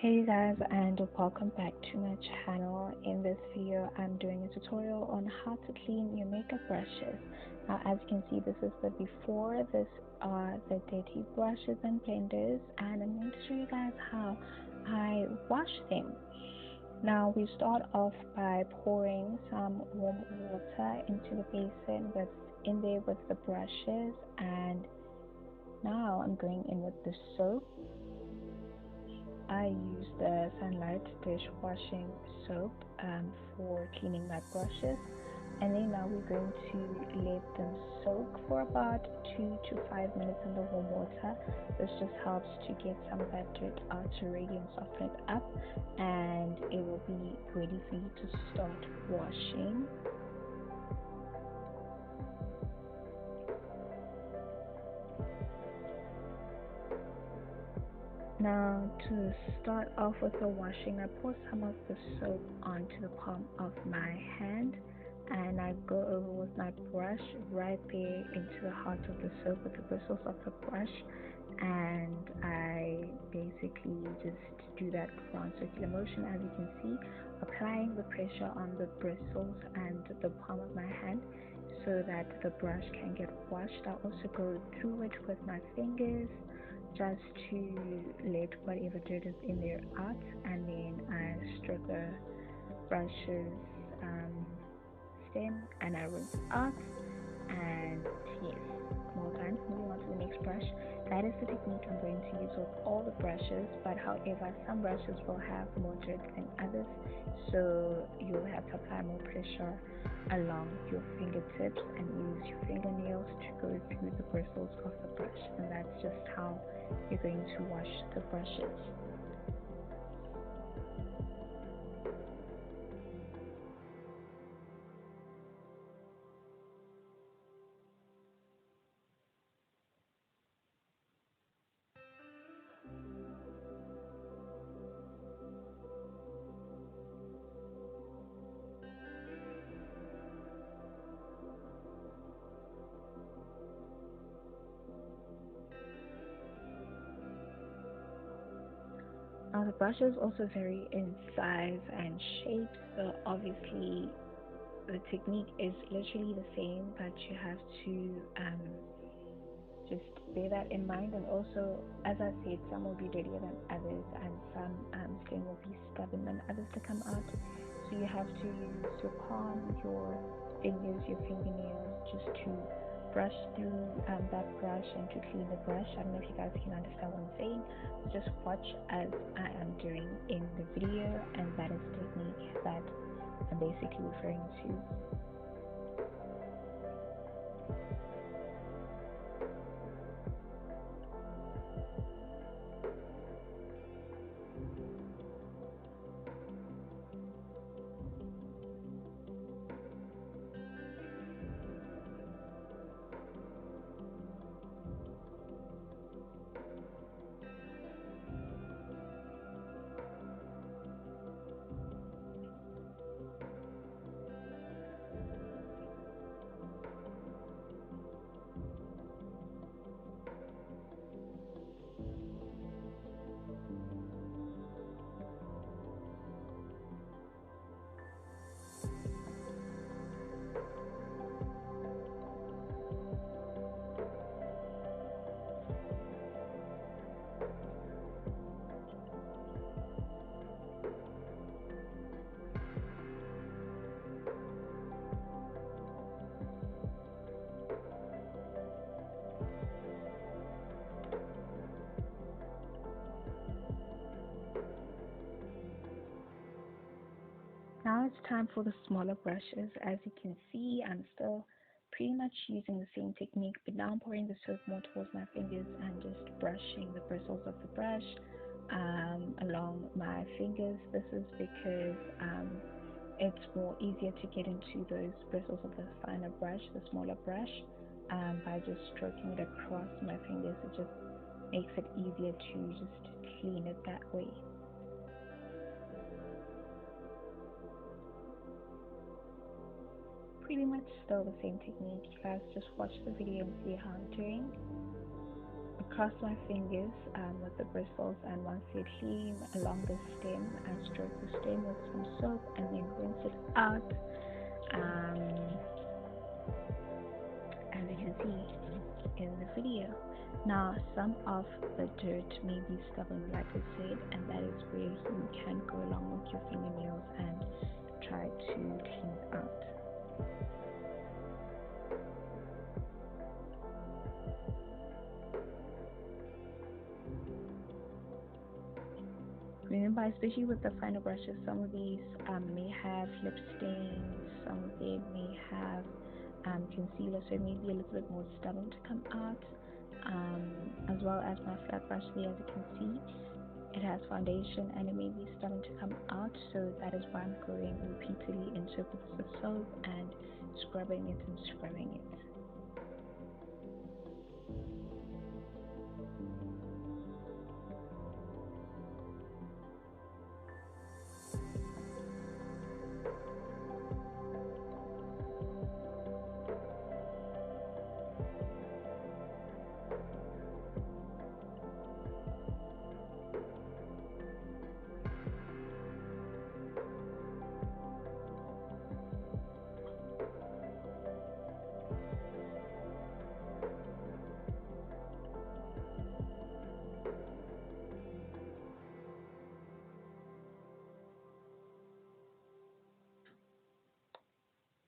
Hey guys, and welcome back to my channel. In this video I'm doing a tutorial on how to clean your makeup brushes. Now as you can see, this is the before. This are the dirty brushes and blenders, and I'm going to show you guys how I wash them. Now we start off by pouring some warm water into the basin with in there with the brushes, and now I'm going in with the soap. I use the Sunlight dishwashing soap for cleaning my brushes, and then now we're going to let them soak for about 2 to 5 minutes in the warm water. This just helps to get some of that dirt out already and soften it up, and it will be ready for you to start washing. Now to start off with the washing, I pour some of the soap onto the palm of my hand, and I go over with my brush right there into the heart of the soap with the bristles of the brush, and I basically just do that round circular motion, as you can see, applying the pressure on the bristles and the palm of my hand so that the brush can get washed. I also go through it with my fingers just to let whatever dirt is in there out, and then I stroke the brush's stem and I rinse out, and yes, well done. Moving on to the next brush. That is the technique I'm going to use with all the brushes, but however some brushes will have more dirt than others, so you'll have to apply more pressure along your fingertips and use your fingernails to go through the bristles of the brush, and that's just how you're going to wash the brushes. Now the brushes also vary in size and shape, so obviously the technique is literally the same, but you have to just bear that in mind. And also, as I said, some will be dirtier than others, and some skin will be stubborn than others to come out. So you have to use your palm, your fingers, your fingernails just to brush through that brush and to clean the brush. I don't know if you guys can understand what I'm saying. Just watch as I am doing in the video, and that is the technique that I'm basically referring to. Now it's time for the smaller brushes. As you can see, I'm still pretty much using the same technique, but now I'm pouring the soap more towards my fingers and just brushing the bristles of the brush along my fingers. This is because it's more easier to get into those bristles of the finer brush, the smaller brush, by just stroking it across my fingers. It just makes it easier to just clean it that way. Pretty much still the same technique. You guys just watch the video and see how I'm doing. across my fingers with the bristles, and once they're clean along the stem, I stroke the stem with some soap and then rinse it out. Um, as you can see in the video. Now, some of the dirt may be stubborn, like I said, and that is where you can go along with your fingernails and try to clean it out. Remember, especially with the finer brushes, some of these may have lip stains, some of them may have concealer, so it may be a little bit more stubborn to come out. As well as my flat brush there, as you can see, it has foundation and it may be starting to come out, so that is why I'm going repeatedly into it with the soap and scrubbing it and scrubbing it.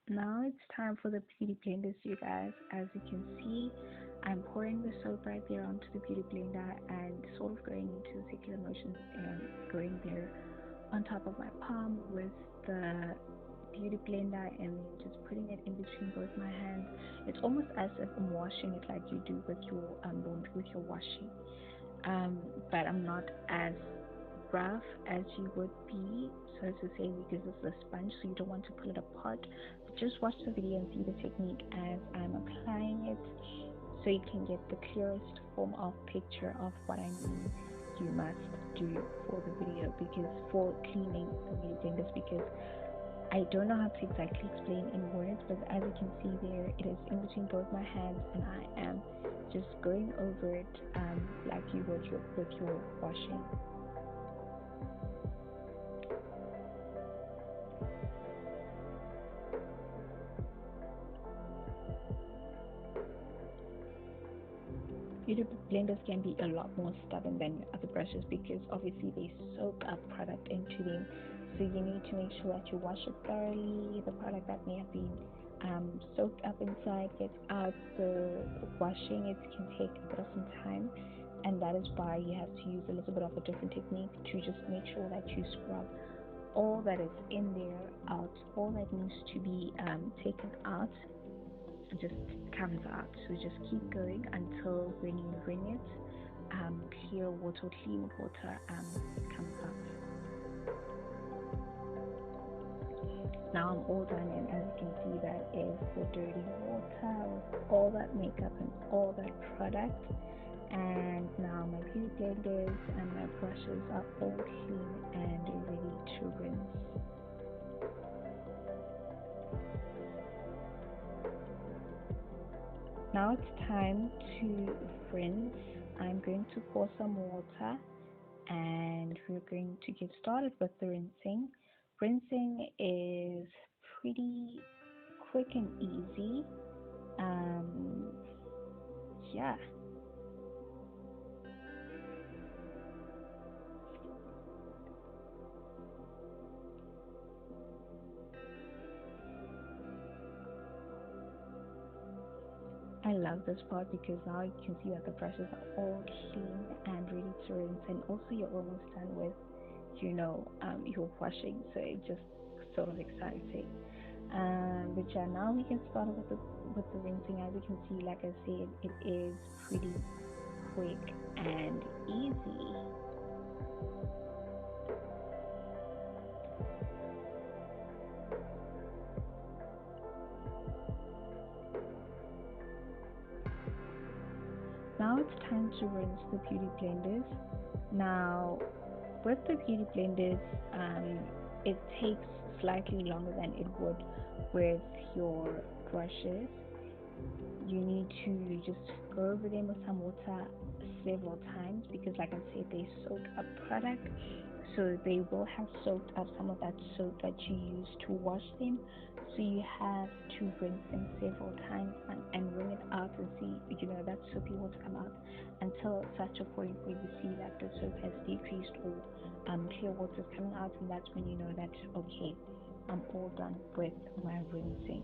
Now it's time for the beauty blenders, you guys. As you can see, I'm pouring the soap right there onto the beauty blender and sort of going into circular motions and going there on top of my palm with the beauty blender and then just putting it in between both my hands. It's almost as if I'm washing it like you do with your laundry, with your washing. But I'm not as rough as you would be, so to say, because it's a sponge, so you don't want to pull it apart. But just watch the video and see the technique as I'm applying it, so you can get the clearest form of picture of what I mean. You must do for the video, because for cleaning the beauty blenders, because I don't know how to exactly explain in words, but as you can see there, it is in between both my hands, and I am just going over it like you would with your washing. Beauty blenders can be a lot more stubborn than other brushes because obviously they soak up product into them. So you need to make sure that you wash it thoroughly. The product that may have been soaked up inside gets out. The washing it can take a bit of some time, and that is why you have to use a little bit of a different technique to just make sure that you scrub all that is in there out, all that needs to be taken out just comes out. So just keep going until when you wring it, clear water, clean water comes out. Now I'm all done, and as you can see, that is the dirty water with all that makeup and all that product. And now my beauty blenders and my brushes are all clean and ready to rinse. Now it's time to rinse. I'm going to pour some water and we're going to get started with the rinsing. Rinsing is pretty quick and easy. Yeah. I love this part because now you can see that the brushes are all clean and ready to rinse, and also you're almost done with, your washing. So it's just sort of exciting. But yeah, now we can start with the rinsing. As you can see, like I said, it is pretty quick and easy. Now it's time to rinse the beauty blenders. Now, with the beauty blenders, it takes slightly longer than it would with your brushes. You need to just go over them with some water, several times because, like I said, they soak up product, so they will have soaked up some of that soap that you use to wash them. So you have to rinse them several times and wring it out and see, that soapy water come out until such a point where you see that the soap has decreased or clear water is coming out, and that's when you know that okay, I'm all done with my rinsing.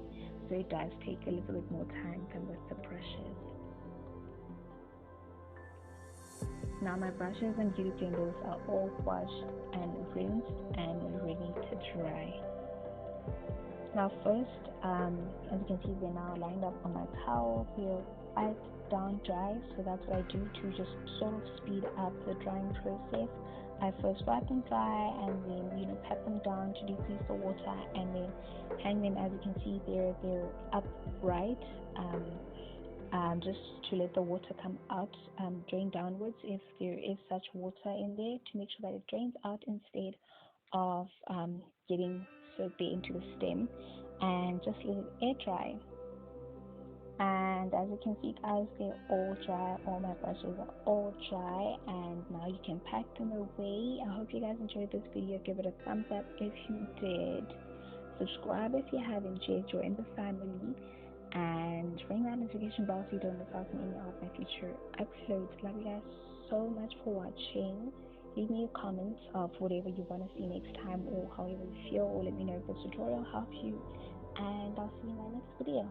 So it does take a little bit more time than with the brushes. Now my brushes and beauty blenders are all washed and rinsed and ready to dry. Now first, as you can see, they're now lined up on my towel. They're wiped down dry, so that's what I do to just sort of speed up the drying process. I first wipe them dry and then pat them down to decrease the water, and then hang them. As you can see, they're upright. Just to let the water come out, drain downwards if there is such water in there, to make sure that it drains out instead of getting soaked into the stem, and just let it air dry. And as you can see, guys, they're all dry. All my brushes are all dry, and now you can pack them away. I hope you guys enjoyed this video. Give it a thumbs up if you did. Subscribe if you haven't yet. Join the family and ring that notification bell so you don't miss out on any of my future uploads. Love you guys so much for watching. Leave me a comment of whatever you want to see next time or however you feel, or let me know if this tutorial helped you, and I'll see you in my next video.